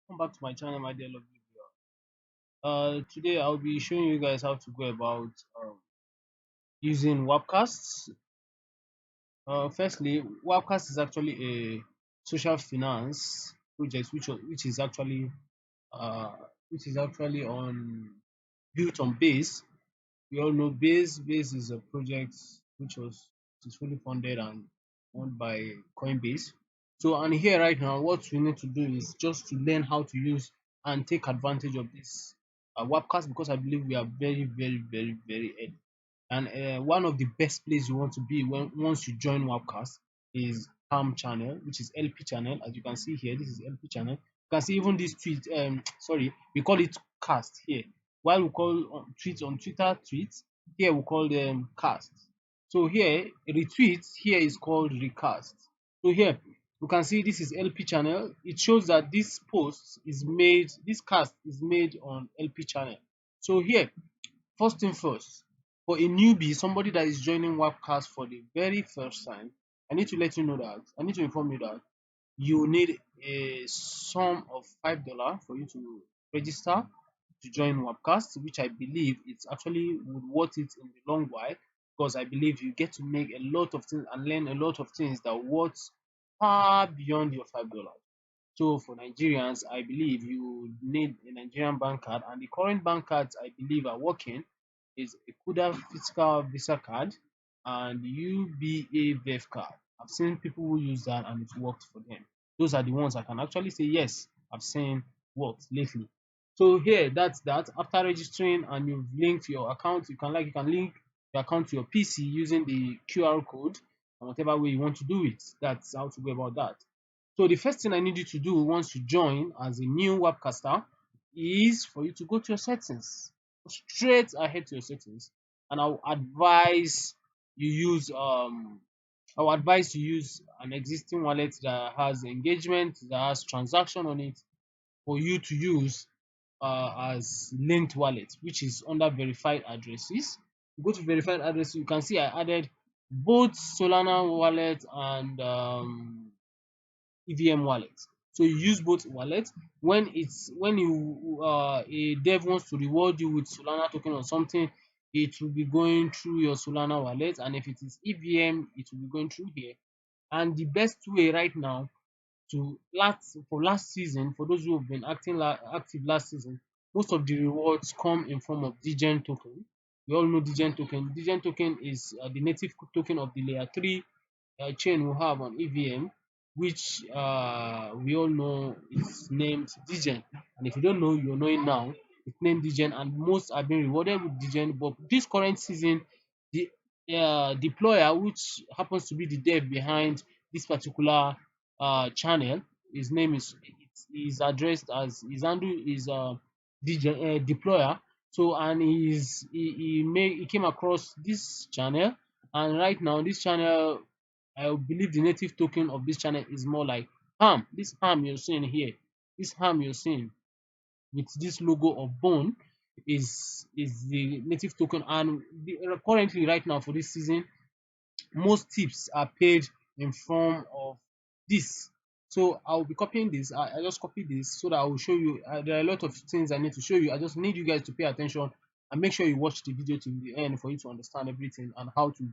Welcome back to my channel, my dear lovely viewer. Today I'll be showing you guys how to go about using Warpcasts. Firstly, Warpcast is actually a social finance project uh, which is actually on built on Base. We all know Base. Base is a project which is fully funded and owned by Coinbase. So, and here right now, what we need to do is just to learn how to use and take advantage of this webcast, because I believe we are very, very, very, very early. And one of the best places you want to be when once you join Webcast is Palm channel, which is LP channel. As you can see here, this is LP channel. You can see even this tweet. Sorry, we call it cast here. While we call tweets on Twitter tweets, here we call them cast. So here retweets here is called recast. So here you can see this is LP channel. It shows that this cast is made on LP channel. So here, first thing first, for a newbie, somebody that is joining Webcast for the very first time, I need to inform you that you need a sum of $5 for you to register to join Webcast, which I believe it's actually would worth it in the long while, because I believe you get to make a lot of things and learn a lot of things that worth far beyond your $5. So for Nigerians, I believe you need a Nigerian bank card, and the current bank cards I believe are working is a Kuda Fiscal Visa card and UBA VEF card. I've seen people who use that and it worked for them. Those are the ones I can actually say yes, I've seen worked lately. So here, that's that. After registering and you've linked your account, you can link your account to your PC using the QR code and whatever way you want to do it. That's how to go about that. So the first thing I need you to do once you join as a new webcaster is for you to go to your settings. Straight ahead to your settings, and you use um I'll advise you use an existing wallet that has engagement, that has transaction on it, for you to use as linked wallet, which is under verified addresses. You go to verified addresses, you can see I added both Solana wallet and EVM wallet. So you use both wallets. When a dev wants to reward you with Solana token or something, it will be going through your Solana wallet, and if it is EVM, it will be going through here. And the best way right now last season, for those who have been active last season, most of the rewards come in form of Degen token. We all know Degen token. Degen token is the native token of the layer 3 chain we have on EVM, which we all know is named Degen. And if you don't know, you're knowing now. It's named Degen, and most are being rewarded with Degen. But this current season, the deployer, which happens to be the dev behind this particular channel, his name is addressed as his handle is deployer. So, and he came across this channel, and right now this channel, I believe the native token of this channel is more like ham. This ham you're seeing here, this ham you're seeing with this logo of bone is the native token. And currently right now for this season, most tips are paid in form of this. So I'll be copying this. I just copy this so that I will show you. There are a lot of things I need to show you. I just need you guys to pay attention and make sure you watch the video to the end for you to understand everything and how to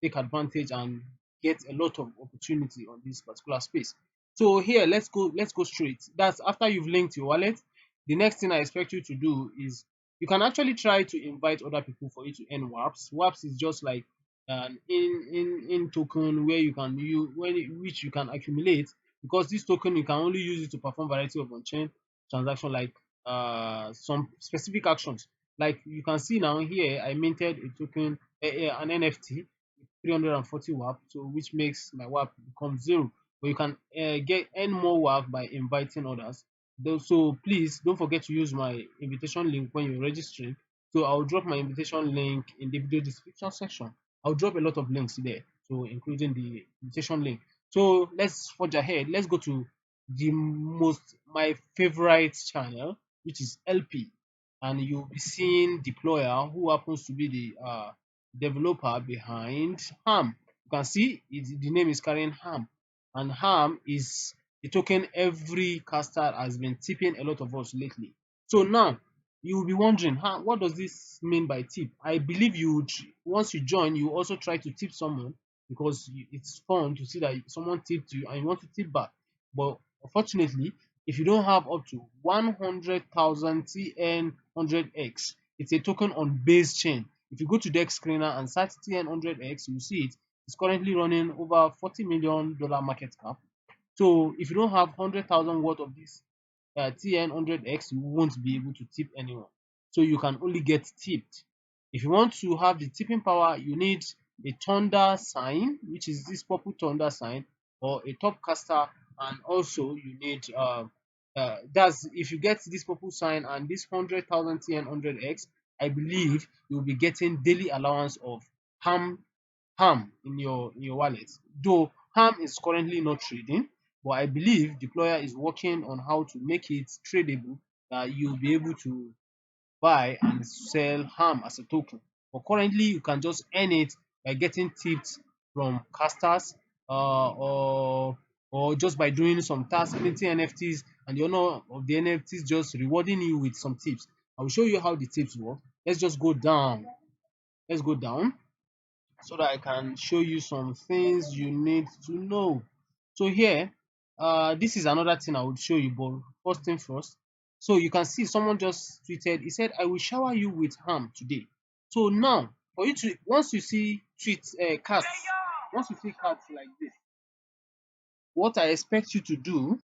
take advantage and get a lot of opportunity on this particular space. So here, let's go straight. That's after you've linked your wallet. The next thing I expect you to do is you can actually try to invite other people for you to earn warps. Warps is just like an in token where you can which you can accumulate, because this token you can only use it to perform variety of on-chain transaction, like some specific actions. Like you can see now here, I minted a token, an NFT 340 WAP, so which makes my WAP become zero. But you can get earn more WAP by inviting others. So please don't forget to use my invitation link when you're registering. So I'll drop my invitation link in the video description section. I'll drop a lot of links there, so including the invitation link. So let's forge ahead. Let's go to my favorite channel, which is LP, and you'll be seeing deployer, who happens to be the developer behind Ham. You can see the name is carrying Ham, and Ham is the token every caster has been tipping a lot of us lately. So now you will be wondering, what does this mean by tip? I believe you would, once you join, you also try to tip someone because it's fun to see that someone tipped you and you want to tip back. But unfortunately, if you don't have up to 100,000 TN 100x, it's a token on base chain. If you go to Dex Screener and search TN 100x, you see it. It's currently running over $40 million market cap. So if you don't have 100,000 worth of this TN 100x, you won't be able to tip anyone. So you can only get tipped. If you want to have the tipping power, you need a thunder sign, which is this purple thunder sign, or a top caster, and also you need that's if you get this purple sign and this 100,000 TN 100x, I believe you will be getting daily allowance of ham in your wallet. Though ham is currently not trading, but I believe deployer is working on how to make it tradable that you'll be able to buy and sell ham as a token. But currently you can just earn it by getting tips from casters or just by doing some tasks, minting NFTs, and the owner of the NFTs just rewarding you with some tips. I will show you how the tips work. Let's just go down. Let's go down so that I can show you some things you need to know. So here, this is another thing I would show you, but first thing first. So you can see someone just tweeted, he said, I will shower you with ham today. So now, for you to, once you see cards, once you see cards like this, what I expect you to do,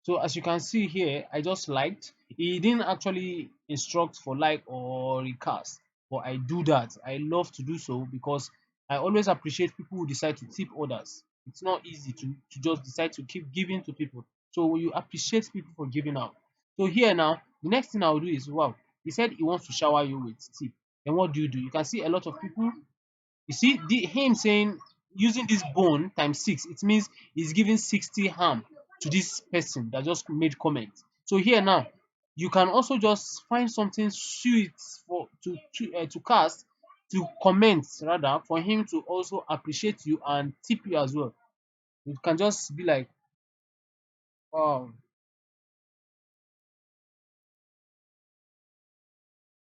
so as you can see here, I just liked. He didn't actually instruct for like or recast, but I do that. I love to do so because I always appreciate people who decide to tip others. It's not easy to just decide to keep giving to people. So you appreciate people for giving out. So here now, the next thing I'll do is, wow, he said he wants to shower you with tip. Then what do? You can see a lot of people, you see him saying using this bone times 6, it means he's giving 60 ham to this person that just made comment. So here now, you can also just find something sweet for to cast, to comment rather, for him to also appreciate you and tip you as well. You can just be like, wow,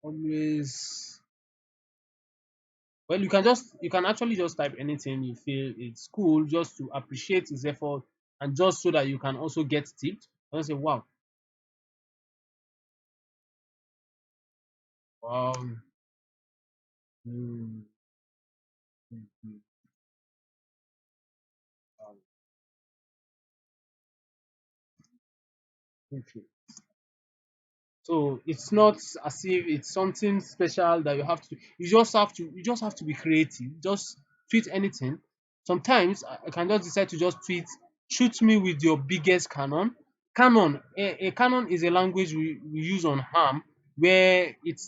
always. Well, you can actually just type anything you feel it's cool just to appreciate his effort and just so that you can also get tipped. And say, wow, um, mm, mm, mm, um, okay. So it's not as if it's something special that you have to. You just have to be creative. Just tweet anything. Sometimes I can just decide to just tweet, shoot me with your biggest cannon. A cannon is a language we use on ham where it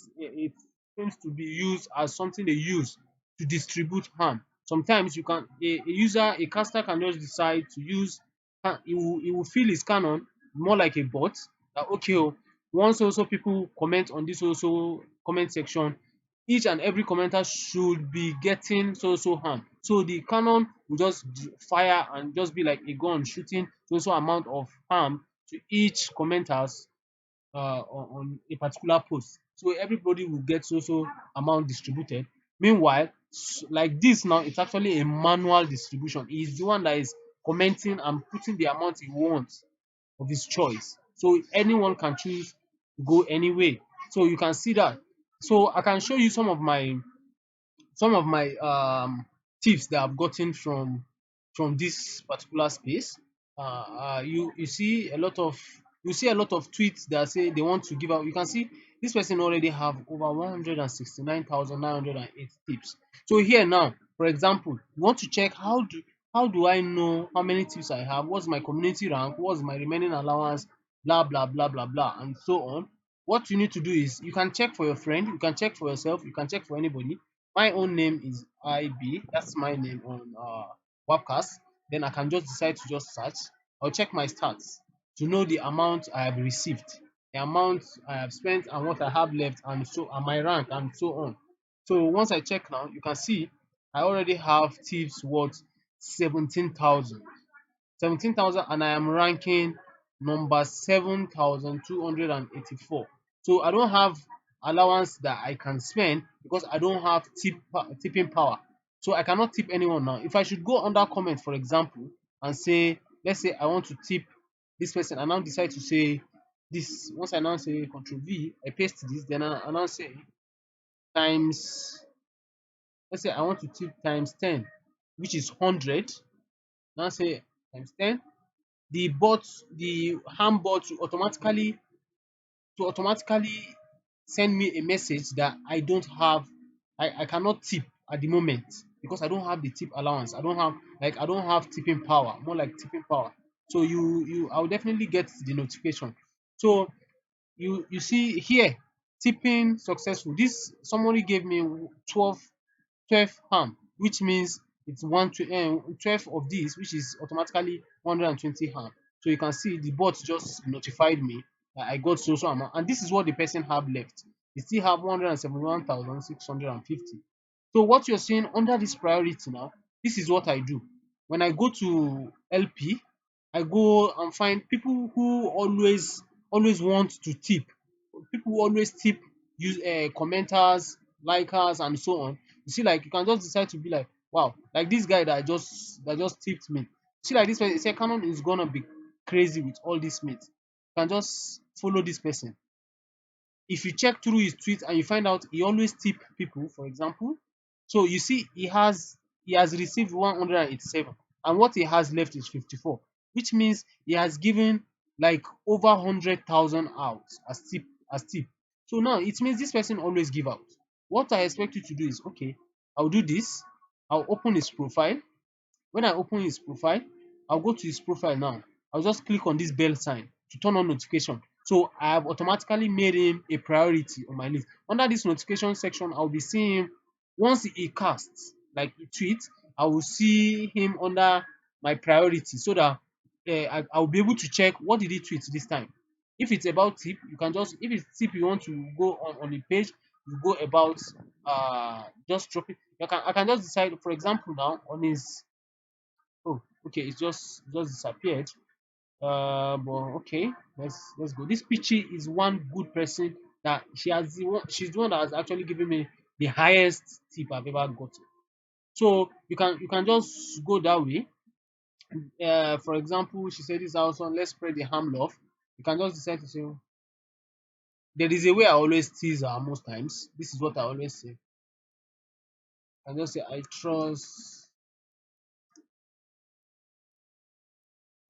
seems to be used as something they use to distribute ham. Sometimes a caster can just decide to use, he will fill his cannon more like a bot that, okay, oh, once also people comment on this also comment section, each and every commenter should be getting so harm. So the cannon will just fire and just be like a gun shooting so amount of harm to each commenters on a particular post. So everybody will get so amount distributed. Meanwhile, like this now, it's actually a manual distribution. He's the one that is commenting and putting the amount he wants of his choice. So anyone can choose to go any way. So you can see that. So I can show you some of my tips that I've gotten from this particular space. You see a lot of tweets that say they want to give out. You can see this person already have over 169,908 tips. So here now, for example, you want to check how do I know how many tips I have? What's my community rank? What's my remaining allowance? Blah blah blah blah blah, and so on. What you need to do is you can check for your friend, you can check for yourself, you can check for anybody. My own name is IB. That's my name on Warpcast. Then I can just decide to just search. I'll check my stats to know the amount I have received, the amount I have spent, and what I have left, and my rank, and so on. So once I check now, you can see I already have tips worth 17,000. 17,000, and I am ranking number 7,284. So I don't have allowance that I can spend because I don't have tipping power. So I cannot tip anyone now. If I should go under comment, for example, and say, let's say I want to tip this person, and now decide to say this. Once I now say Control V, I paste this, then I now say times, let's say I want to tip times 10, which is 100. Now say times 10. The ham bot will automatically send me a message that I don't have, I cannot tip at the moment because I don't have the tip allowance. I don't have tipping power, more like tipping power. So I'll definitely get the notification. So you see here, tipping successful. This somebody gave me 12 ham, which means it's 12 of these, which is automatically 120 ham. So you can see the bot just notified me that I got so amount, and this is what the person have left. They still have 171,650. So what you're seeing under this priority now, this is what I do. When I go to LP, I go and find people who always want to tip. People who always tip, use commenters, likers, and so on. You see, like you can just decide to be like, wow, like this guy that just tipped me. See, like this person, say Canon is gonna be crazy with all this mates. You can just follow this person. If you check through his tweets and you find out he always tip people, for example, so you see he has received 187, and what he has left is 54, which means he has given like over 100,000 out as tip. So now it means this person always give out. What I expect you to do is, okay, I'll do this. I'll open his profile. When I open his profile, I'll go to his profile now. I'll just click on this bell sign to turn on notification. So I have automatically made him a priority on my list. Under this notification section, I'll be seeing him once he casts, like he tweets, I will see him under my priority so that I'll be able to check what did he tweet this time. If it's about tip, you can just, if it's tip you want to go on the page, you go about just drop it. I can just decide, for example, now on his, oh, okay, it's just disappeared. But okay, let's go. This Peachy is one good person that she's the one that has actually given me the highest tip I've ever gotten. So you can just go that way. For example, she said this also, let's spread the ham love. You can just decide to say, there is a way I always tease her most times. This is what I always say. I just say I trust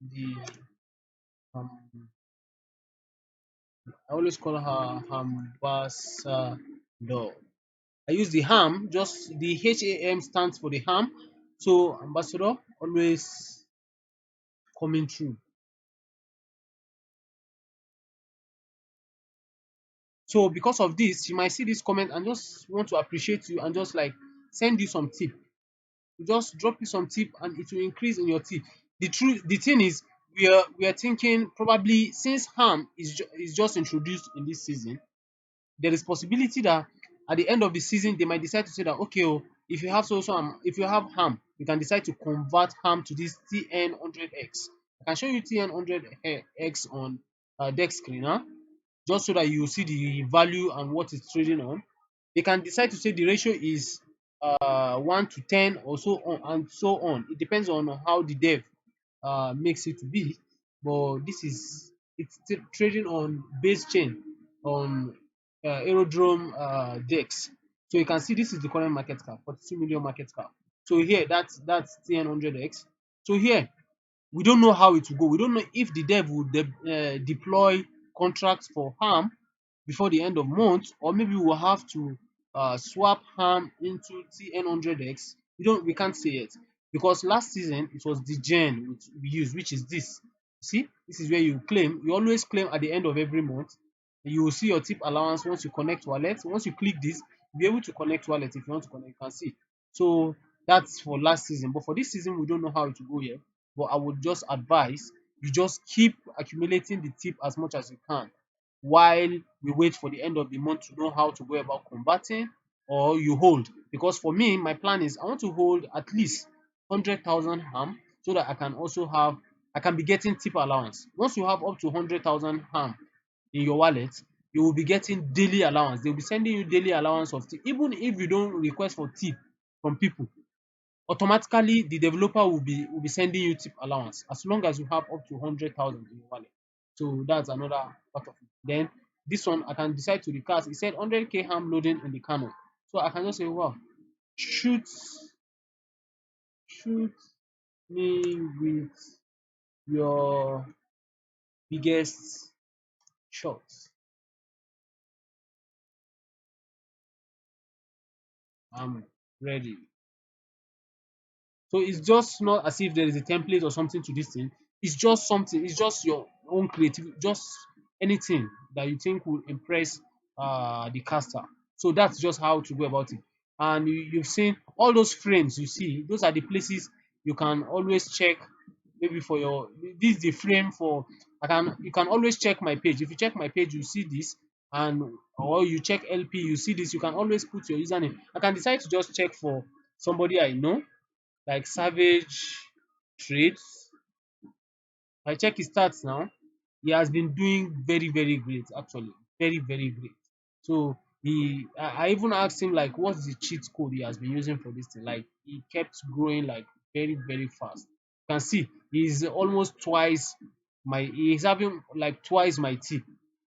the um, I always call her ambassador. I use the ham, just the HAM stands for the ham. So ambassador always coming through. So because of this, you might see this comment and just want to appreciate you and just like send you some tip. You just drop you some tip and it will increase in your tip. The thing is, we are thinking probably since ham is just introduced in this season, there is possibility that at the end of the season they might decide to say that, okay, oh, if you have ham, you can decide to convert ham to this TN100X. I can show you TN100X on deck screen, huh? Just so that you see the value and what it's trading on. They can decide to say the ratio is 1 to 10 or so on and so on. It depends on how the dev makes it to be. But it's trading on base chain on aerodrome decks. So you can see this is the current market cap, 42 million market cap. So here that's TN100X. So here we don't know how it will go. We don't know if the dev will deploy contracts for ham before the end of month, or maybe we'll have to swap ham into TN100X. We can't say yet, because last season it was the gen which we used, which is this. See, this is where you always claim at the end of every month. You will see your tip allowance once you connect wallet. Once you click this, you'll be able to connect wallet. If you want to connect, you can see. So that's for last season, but for this season we don't know how it will go yet. But I would just advise you just keep accumulating the tip as much as you can while we wait for the end of the month to know how to go about converting, or you hold. Because for me, my plan is I want to hold at least 100,000 ham so that I can also have I can be getting tip allowance. Once you have up to 100,000 ham in your wallet, you will be getting daily allowance. They will be sending you daily allowance of tip. Even if you don't request for tip from people, automatically the developer will be sending you tip allowance as long as you have up to 100,000 in your wallet. So that's another part of it. Then this one I can decide to recast. It said 100k ham loading in the kernel. So I can just say, wow, shoot shoot me with your biggest shots. I'm ready. So it's just not as if there is a template or something to this thing. It's just something. It's just your own creativity. Just anything that you think will impress the caster. So that's just how to go about it. And you've seen all those frames you see. Those are the places you can always check. Maybe for your this is the frame for. I can you can always check my page. If you check my page, you see this, and or you check LP, you see this. You can always put your username. I can decide to just check for somebody I know like Savage Trades. I check his stats now. He has been doing very, very great actually. Very, very great. So I even asked him like what's the cheat code he has been using for this thing. Like he kept growing like very, very fast. You can see he's almost twice he's having like twice my tip.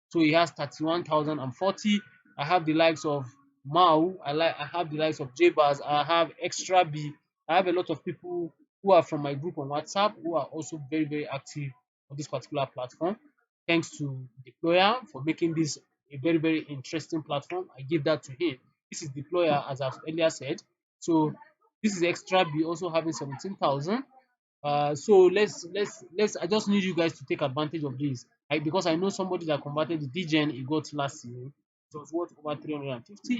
So he has 31,040. I have the likes of Mao. I have the likes of Jbaz. I have Extra B. I have a lot of people who are from my group on WhatsApp who are also very, very active on this particular platform. Thanks to Deployer for making this a very, very interesting platform. I give that to him. This is Deployer, as I've earlier said. So this is Extra B also having 17,000. So let's. I just need you guys to take advantage of this, because I know somebody that converted the DGen he got last season. It was worth over 350.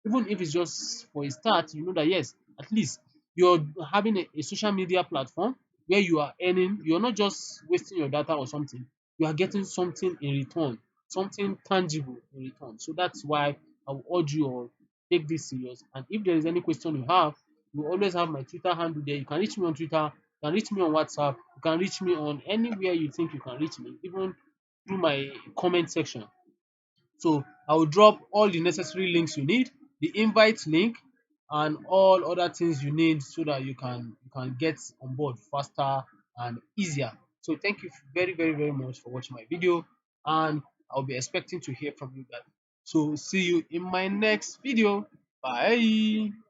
Even if it's just for a start, you know that yes, at least you're having a social media platform where you are earning. You're not just wasting your data or something. You are getting something in return, something tangible in return. So that's why I will urge you all take this serious. And if there is any question you have, you always have my Twitter handle there. You can reach me on Twitter, you can reach me on WhatsApp, you can reach me on anywhere you think you can reach me, even through my comment section. So I will drop all the necessary links you need, the invite link, and all other things you need so that you can get on board faster and easier. So thank you very, very, very much for watching my video, and I'll be expecting to hear from you guys. So see you in my next video. Bye.